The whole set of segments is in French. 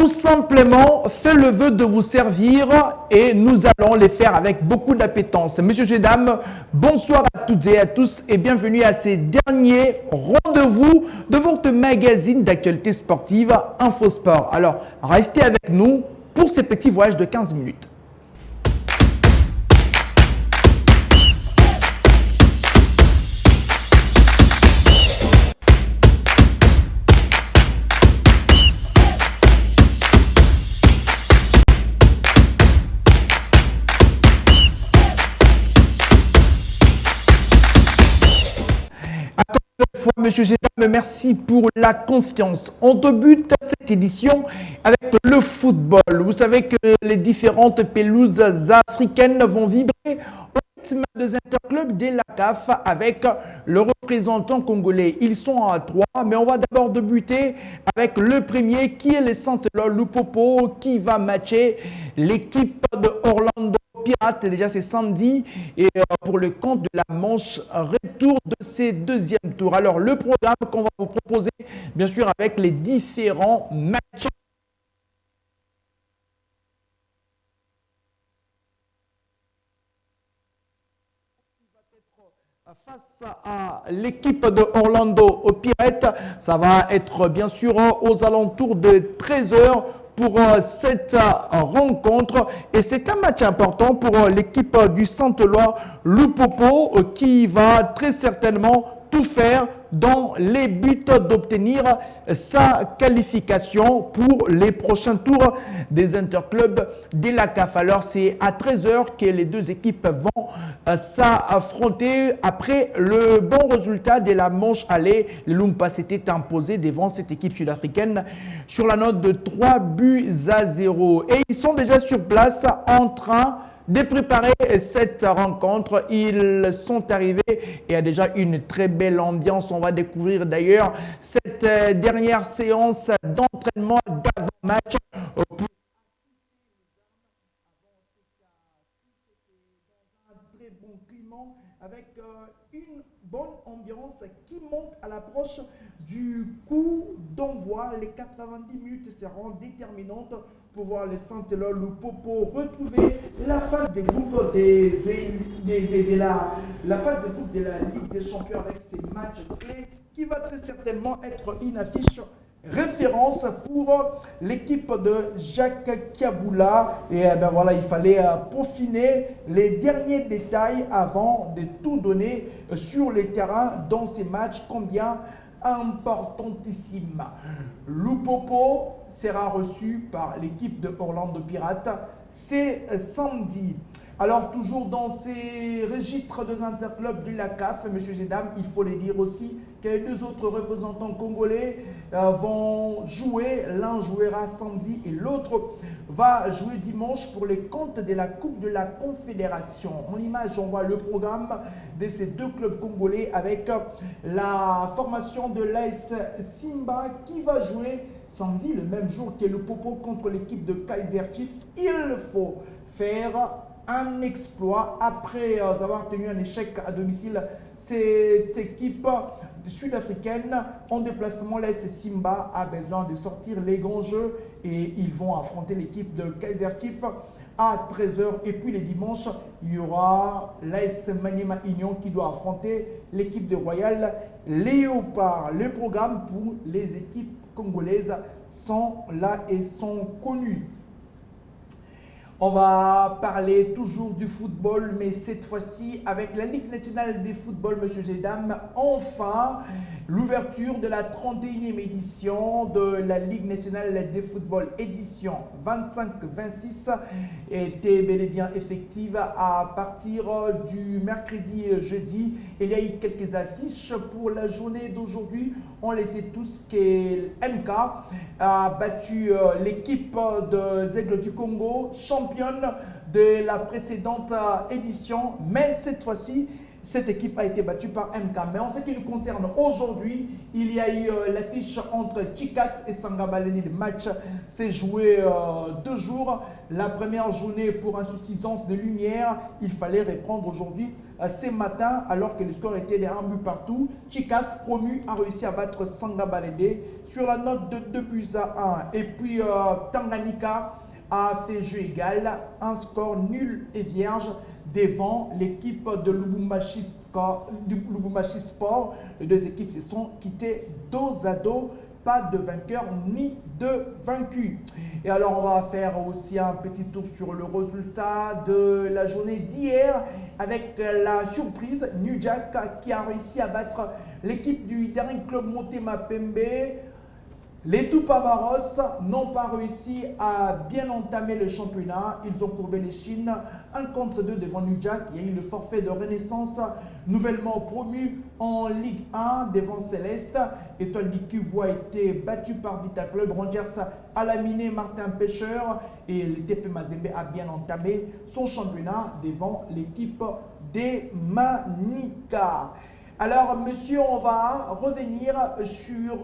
tout simplement fait le vœu de vous servir et nous allons les faire avec beaucoup d'appétence. Messieurs et dames, bonsoir à toutes et à tous et bienvenue à ces derniers rendez-vous de votre magazine d'actualité sportive InfoSport. Alors, restez avec nous pour ces petits voyages de 15 minutes. Monsieur Gédam, merci pour la confiance. On débute cette édition avec le football. Vous savez que les différentes pelouses africaines vont vibrer au rythme des interclubs de la CAF avec le représentant congolais. Ils sont à 3, mais on va d'abord débuter avec le premier qui est le Santelor Lupopo qui va matcher l'équipe de Orlando Pirates. Déjà c'est samedi et pour le compte de la manche retour de ces deuxièmes tours. Alors le programme qu'on va vous proposer bien sûr avec les différents matchs. Face à l'équipe de Orlando aux Pirates, ça va être bien sûr aux alentours de 13 h pour cette rencontre et c'est un match important pour l'équipe du Santelor Lupopo qui va très certainement tout faire dans les buts d'obtenir sa qualification pour les prochains tours des interclubs de la CAF. Alors c'est à 13 h que les deux équipes vont s'affronter après le bon résultat de la manche aller. Le Lumpa s'était imposé devant cette équipe sud-africaine sur la note de 3-0. Et ils sont déjà sur place en train de préparer cette rencontre. Ils sont arrivés et il y a déjà une très belle ambiance. On va découvrir d'ailleurs cette dernière séance d'entraînement d'avant-match pour un très bon climat avec une bonne ambiance qui monte à l'approche du coup d'envoi. Les 90 minutes seront déterminantes pour voir les Santelor Lupopo retrouver la phase des groupes la phase des groupes de la Ligue des Champions avec ces matchs clés qui va très certainement être une affiche référence pour l'équipe de Jacques Kiaboula. Et ben voilà, il fallait peaufiner les derniers détails avant de tout donner sur les terrains dans ces matchs combien importantissime. Lupopo sera reçu par l'équipe de Orlando Pirates. C'est samedi. Alors, toujours dans ces registres des interclubs de la CAF, monsieur et dames, il faut les dire aussi que les deux autres représentants congolais vont jouer. L'un jouera samedi et l'autre va jouer dimanche pour les comptes de la Coupe de la Confédération. En image, on voit le programme de ces deux clubs congolais avec la formation de l'AS Simba qui va jouer samedi, le même jour que le Popo contre l'équipe de Kaiser Chiefs. Il faut faire un exploit après avoir tenu un échec à domicile. Cette équipe sud-africaine en déplacement, l'AS Simba a besoin de sortir les grands jeux et ils vont affronter l'équipe de Kaiser Chiefs à 13 h. Et puis les dimanches, il y aura l'AS Maniema Union qui doit affronter l'équipe de Royal Léopard. Le programme pour les équipes congolaises sont là et sont connus. On va parler toujours du football, mais cette fois-ci avec la Ligue nationale de football, messieurs et dames. Enfin, l'ouverture de la 31e édition de la Ligue nationale de football, édition 25-26, était bel et bien effective à partir du mercredi et jeudi. Il y a eu quelques affiches pour la journée d'aujourd'hui. On le sait tous que MK a battu l'équipe des Aigles du Congo, championne de la précédente édition. Mais cette fois-ci, Cette équipe a été battue par MK. Mais en ce qui nous concerne aujourd'hui, il y a eu l'affiche entre Chicas et Sangabaleni. Le match s'est joué 2 jours. La première journée, pour insuffisance de lumière, il fallait reprendre aujourd'hui ce matin, alors que le score était de 1 but partout. Chicas, promu, a réussi à battre Sangabaleni sur la note de 2-1. Et puis Tanganyika a fait jeu égal, un score nul et vierge devant l'équipe de Lubumbashi Sport. Les 2 équipes se sont quittées dos à dos, pas de vainqueur ni de vaincu. Et alors on va faire aussi un petit tour sur le résultat de la journée d'hier avec la surprise New Jack qui a réussi à battre l'équipe du dernier club Motema Pembe. Les Tupamaros n'ont pas réussi à bien entamer le championnat. Ils ont courbé les chines 1-2 devant New Jack. Il y a eu le forfait de Renaissance, nouvellement promu en Ligue 1 devant Céleste. Étoile du Kivu a été battu par Vita Club. Rangers a laminé Martin Pêcheur et le TP Mazembe a bien entamé son championnat devant l'équipe des Manika. Alors, monsieur, on va revenir sur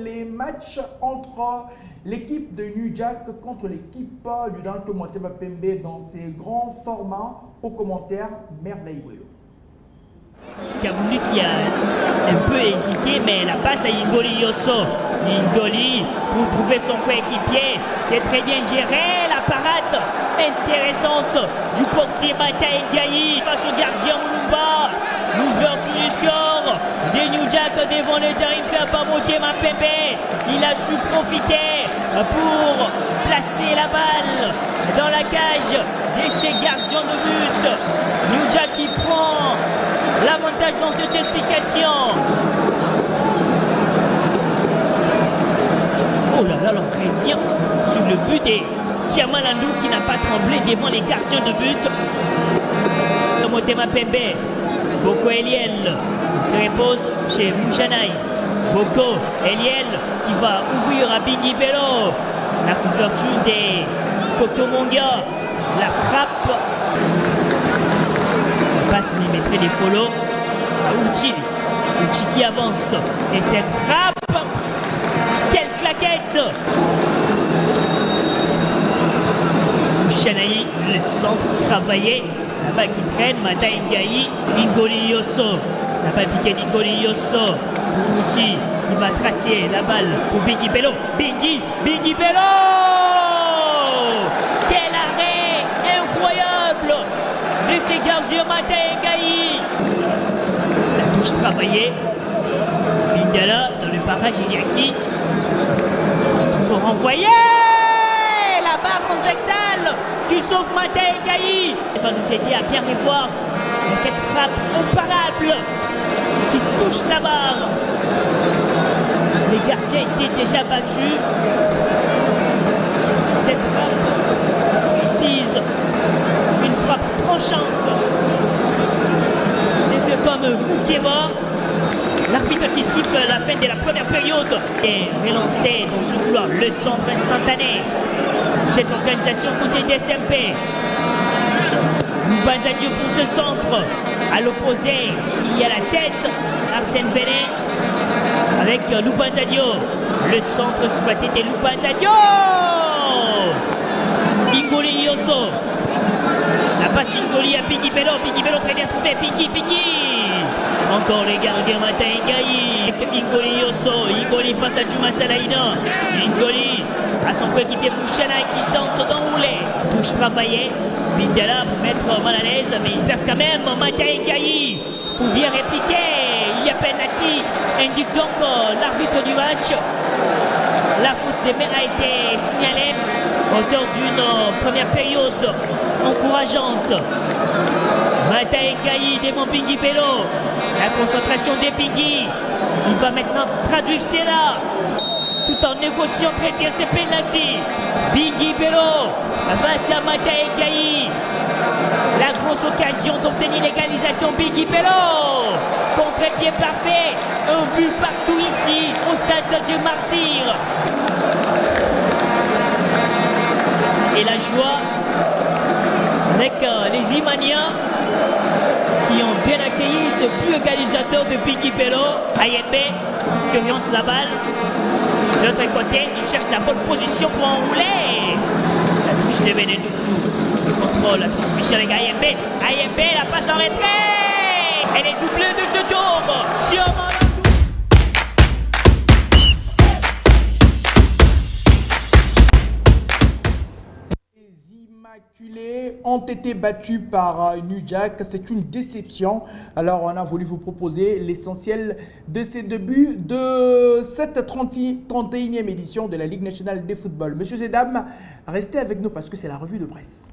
les matchs entre l'équipe de New Jack contre l'équipe du Danto Motema Pembe dans ces grands formats. Aux commentaires, merveilleux. Kabouni qui a un peu hésité, mais la passe à Ingoli Yosso. Ingoli, pour trouver son coéquipier, c'est très bien géré. La parade intéressante du portier Mata Ndiaye face au gardien Mulumba. L'ouverture du score des New Jack devant le Daring Club à Motema Pembe. Il a su profiter pour placer la balle dans la cage de ses gardiens de but. New Jack qui prend l'avantage dans cette explication. Oh là là, on revient sur le but des Tiamalandou qui n'a pas tremblé devant les gardiens de but. Motema Pembe. Boko Eliel se repose chez Mouchanaï. Boko Eliel qui va ouvrir à Bingi Bello. La couverture des Kotomonga. La frappe. La passe millimétrée des follow à Uchi. Uchi qui avance. Et cette frappe. Quelle claquette! Mouchanaï, le centre travaillé. La balle qui traîne, Mata Ndiaye, Ingoli Yosso. La balle piquée d'Ingoli Yosso. Moussi qui va tracer la balle pour Bingi Bello. Bingi Bello! Quel arrêt incroyable de ces gardiens Mata Ndiaye. La touche travaillée. Bindala dans le barrage, il y a qui? C'est encore envoyé! La barre transversale qui sauve Mata Ndiaye. Il va nous aider à bien revoir cette frappe imparable qui touche la barre. Les gardiens étaient déjà battus. Cette frappe précise, une frappe tranchante de ce fameux Moukieba. L'arbitre qui siffle la fin de la première période est relancé dans ce couloir, le centre instantané. Cette organisation côté DSMP. Lubanzadio pour ce centre. À l'opposé, il y a la tête. Arsène Véné avec Lubanzadio. Le centre exploité de Lubanzadio. Ingoli Yosso. La passe d'Ingoli à Bingi Bello. Bingi Bello très bien trouvé. Bingi. Encore les gardiens Mata Ndiaye. Ingoli Yosso. Ingoli face à Juma Salaina. Ingoli à son coéquipier Mouchana qui tente d'enrouler. Touche travaillée. Bindala pour mettre mal à l'aise, mais il perce quand même. Mata Ndiaye pour bien répliquer. Il y a penalty. Indique donc l'arbitre du match. La faute des mains a été signalée. Auteur d'une première période encourageante. Mata Ndiaye devant Bingi Bello. La concentration des Bingi. Il va maintenant traduire cela tout en négociant très bien ses pénaltys. Bingi Bello face à Mata Ndiaye. La grosse occasion d'obtenir l'égalisation. Bingi Bello. Contre-pied parfait. Un but partout ici au stade du Martyr. Et la joie avec les Imaniens qui ont bien accueilli match plus égalisateur de Piggy Bello. Ayembe qui oriente la balle de l'autre côté. Il cherche la bonne position pour enrouler. La touche de Benedoukou. Le contrôle, la transmission avec Ayembe. Ayembe, la passe en retrait. Elle est doublée de ce tour. Chioma. Immaculés ont été battus par New Jack. C'est une déception. Alors, on a voulu vous proposer l'essentiel de ces débuts de cette 31e édition de la Ligue nationale de football. Messieurs et dames, restez avec nous parce que c'est la revue de presse.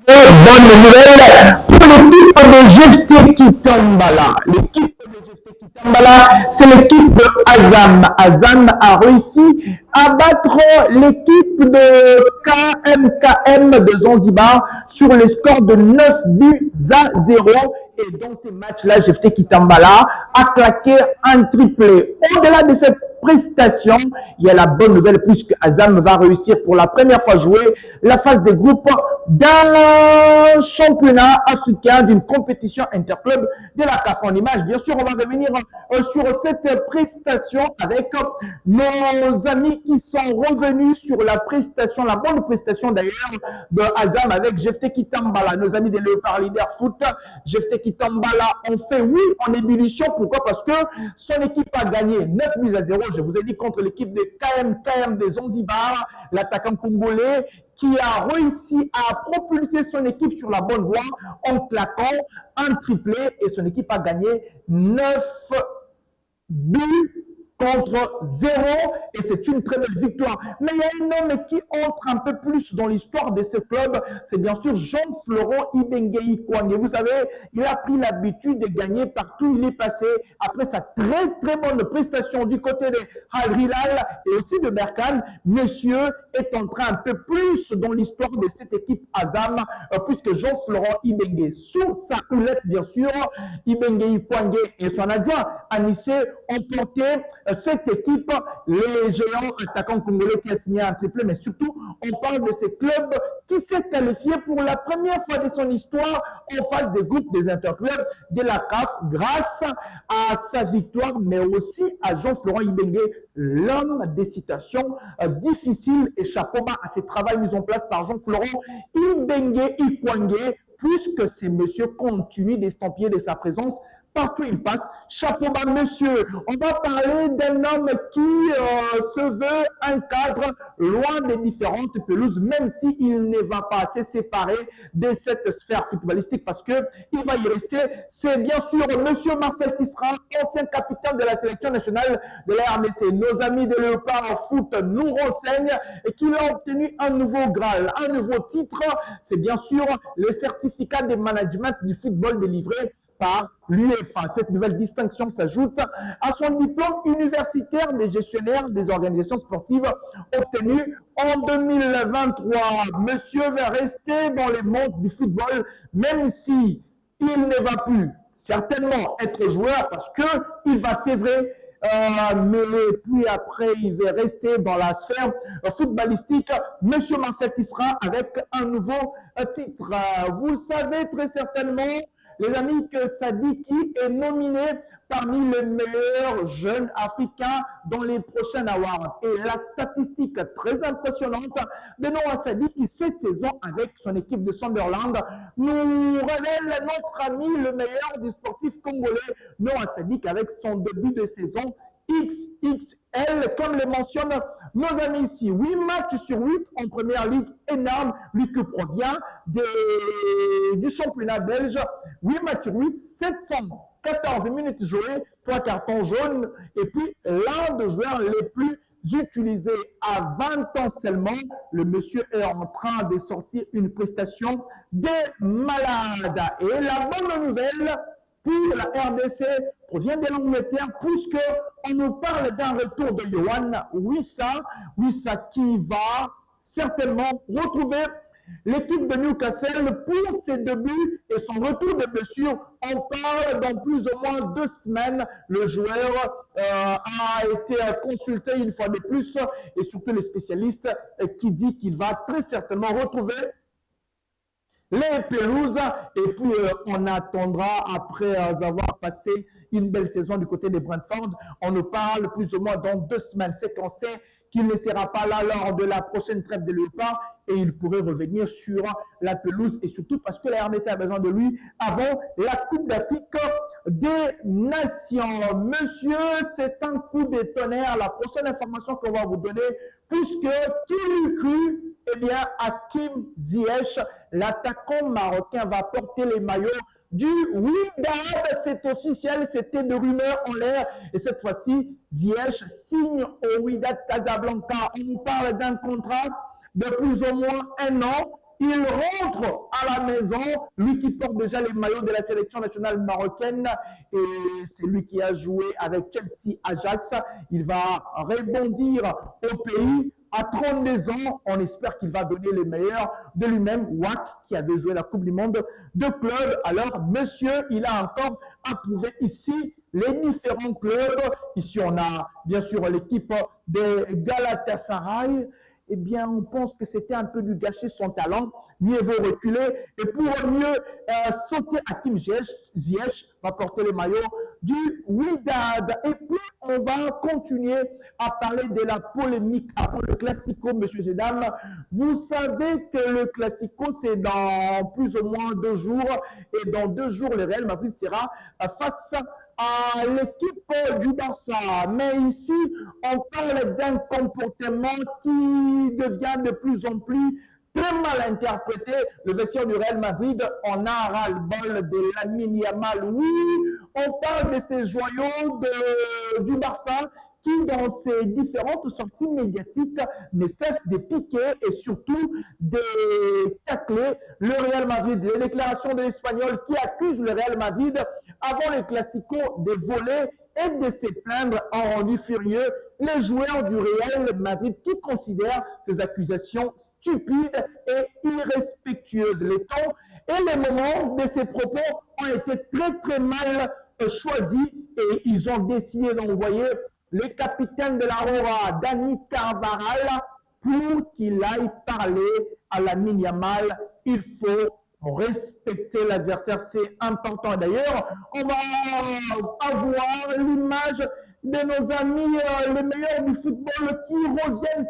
Bonne nouvelle pour l'équipe de GFT Kitambala. L'équipe de GFT Kitambala, c'est l'équipe de Azam. Azam a réussi à battre l'équipe de KMKM de Zanzibar sur le score de 9 buts à 0. Et dans ces matchs-là, GFT Kitambala a claqué un triplé. Au-delà de cette prestation, il y a la bonne nouvelle puisque Azam va réussir pour la première fois jouer la phase des groupes d'un championnat africain, d'une compétition interclub de la CAF. En image, bien sûr, on va revenir sur cette prestation avec nos amis qui sont revenus sur la prestation, la bonne prestation d'ailleurs de Azam avec GFT Kitambala, nos amis des Léopards Leader Foot. GFT Kitambala ont fait oui en ébullition. Pourquoi? Parce que son équipe a gagné 9 buts à 0. Je vous ai dit contre l'équipe de KMKM de Zanzibar, l'attaquant congolais qui a réussi à propulser son équipe sur la bonne voie en claquant un triplé et son équipe a gagné 9 buts contre 0 et c'est une très belle victoire. Mais il y a un homme qui entre un peu plus dans l'histoire de ce club, c'est bien sûr Jean-Florent Ibenge Kwangé. Vous savez, il a pris l'habitude de gagner partout où il est passé après sa très bonne prestation du côté de Al Hilal et aussi de Berkane. Monsieur est entré un peu plus dans l'histoire de cette équipe Azam puisque Jean-Florent Ibenge, sous sa houlette bien sûr, Ibenge Kwangé et son adjoint Anissé ont porté cette équipe, les géants attaquants congolais qui a signé un triplé, mais surtout, on parle de ce club qui s'est qualifié pour la première fois de son histoire en phase des groupes des interclubs de la CAF grâce à sa victoire, mais aussi à Jean-Florent Ibenge, l'homme des situations difficiles et chapeau bas à ce travail mis en place par Jean-Florent Ibenge Ikwangé, puisque ces messieurs continuent d'estampiller de sa présence partout il passe. Chapeau bas, monsieur. On va parler d'un homme qui se veut un cadre loin des différentes pelouses, même s'il ne va pas se séparer de cette sphère footballistique parce que il va y rester. C'est bien sûr monsieur Marcel Tisserand, ancien capitaine de la sélection nationale de la RDC. Nos amis de Léopard Foot nous renseignent et qu'il a obtenu un nouveau Graal, un nouveau titre. C'est bien sûr le certificat de management du football délivré par l'UEFA. Cette nouvelle distinction s'ajoute à son diplôme universitaire des gestionnaires des organisations sportives obtenu en 2023. Monsieur va rester dans le monde du football, même si il ne va plus certainement être joueur parce que il va s'évrer mais puis après il va rester dans la sphère footballistique. Monsieur Marcel Tisserand avec un nouveau titre. Vous savez très certainement, les amis, que Sadiki est nominé parmi les meilleurs jeunes africains dans les prochains awards. Et la statistique très impressionnante de Noah Sadiki cette saison avec son équipe de Sunderland nous révèle notre ami le meilleur du sportif congolais, Noah Sadiki, avec son début de saison XXL, comme le mentionnent nos amis ici. 8 matchs sur 8 en première ligue, énorme, lui qui provient du championnat belge. 8 matchs sur 8, 714 minutes jouées, 3 cartons jaunes, et puis l'un des joueurs les plus utilisés à 20 ans seulement. Le monsieur est en train de sortir une prestation de malade. Et la bonne nouvelle pour la RDC provient de l'Angleterre, puisque on nous parle d'un retour de Yohan Wissa qui va certainement retrouver l'équipe de Newcastle pour ses débuts et son retour de blessure. On parle dans plus ou moins 2 semaines. Le joueur a été consulté une fois de plus, et surtout les spécialistes qui disent qu'il va très certainement retrouver les pelouses. Et puis on attendra après avoir passé une belle saison du côté des Brentford. On nous parle plus ou moins dans 2 semaines. C'est qu'on sait qu'il ne sera pas là lors de la prochaine trêve de l'UEFA et il pourrait revenir sur la pelouse, et surtout parce que la RDC a besoin de lui avant la Coupe d'Afrique des Nations. Monsieur, c'est un coup de tonnerre. La prochaine information qu'on va vous donner, puisque qui l'eût cru, eh bien, Hakim Ziyech, l'attaquant marocain, va porter les maillots du Wydad. C'est officiel, c'était de rumeurs en l'air. Et cette fois-ci, Ziyech signe au Wydad Casablanca. On nous parle d'un contrat de plus ou moins 1 an. Il rentre à la maison, lui qui porte déjà les maillots de la sélection nationale marocaine, et c'est lui qui a joué avec Chelsea Ajax. Il va rebondir au pays. À 32 ans, on espère qu'il va donner le meilleur de lui-même. Wack, qui avait joué la Coupe du Monde de club. Alors, monsieur, il a encore approuvé ici les différents clubs. Ici, on a bien sûr l'équipe de Galatasaray. Eh bien, on pense que c'était un peu du gâcher son talent. Mieux vaut reculer. Et pour mieux sauter, Hakim Ziyech va porter le maillot du Wydad. Et puis, on va continuer à parler de la polémique avant le Classico, messieurs et dames. Vous savez que le Classico, c'est dans plus ou moins 2 jours. Et dans 2 jours, le Real Madrid sera face à l'équipe du Barça. Mais ici, on parle d'un comportement qui devient de plus en plus très mal interprété. Le vestiaire du Real Madrid, on a ras-le-bol de Lamine Yamal. Oui, on parle de ces joyaux du Barça qui, dans ses différentes sorties médiatiques, ne cesse de piquer et surtout de tacler le Real Madrid. Les déclarations de l'Espagnol qui accuse le Real Madrid avant le Classico de voler et de se plaindre ont rendu furieux les joueurs du Real Madrid qui considèrent ces accusations stupides et irrespectueuses. Les temps et les moments de ces propos ont été très mal choisis et ils ont décidé d'envoyer le capitaine de l'Aurora, Dani Carvajal, pour qu'il aille parler à Lamine Yamal. Il faut respecter l'adversaire, c'est important. D'ailleurs, on va avoir l'image de nos amis, les meilleurs du football, qui reviennent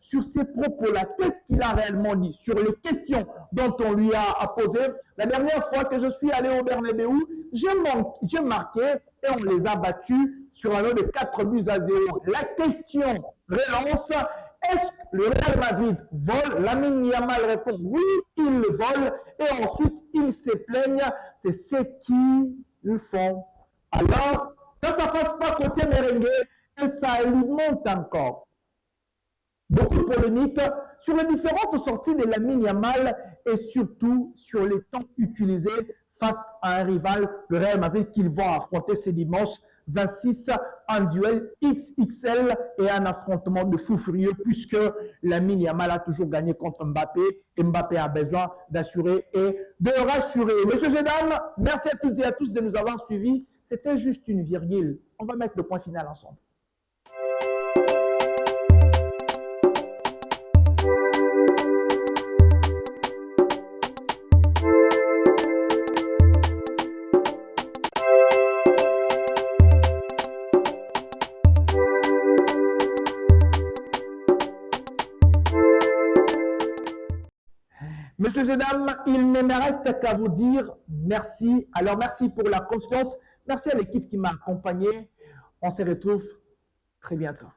sur ces propos-là. Qu'est-ce qu'il a réellement dit sur les questions dont on lui a posé? La dernière fois que je suis allé au Bernabéu, j'ai marqué et on les a battus sur un lot de 4-0. La question relance: est-ce que le Real Madrid vole? Lamine Yamal répond oui, il le vole. Et ensuite, ils se plaignent. C'est ce qu'ils font. Alors, ça ne passe pas côté merengue et ça alimente encore beaucoup de polémiques sur les différentes sorties de Lamine Yamal et surtout sur les temps utilisés face à un rival, le Real Madrid, qu'ils vont affronter ce dimanche 26, un duel XXL et un affrontement de fou furieux puisque Lamine Yamal a toujours gagné contre Mbappé et Mbappé a besoin d'assurer et de rassurer. Messieurs et dames, merci à toutes et à tous de nous avoir suivis. C'était juste une virgule. On va mettre le point final ensemble. Messieurs et dames, il ne me reste qu'à vous dire merci. Alors, merci pour la confiance. Merci à l'équipe qui m'a accompagné. On se retrouve très bientôt.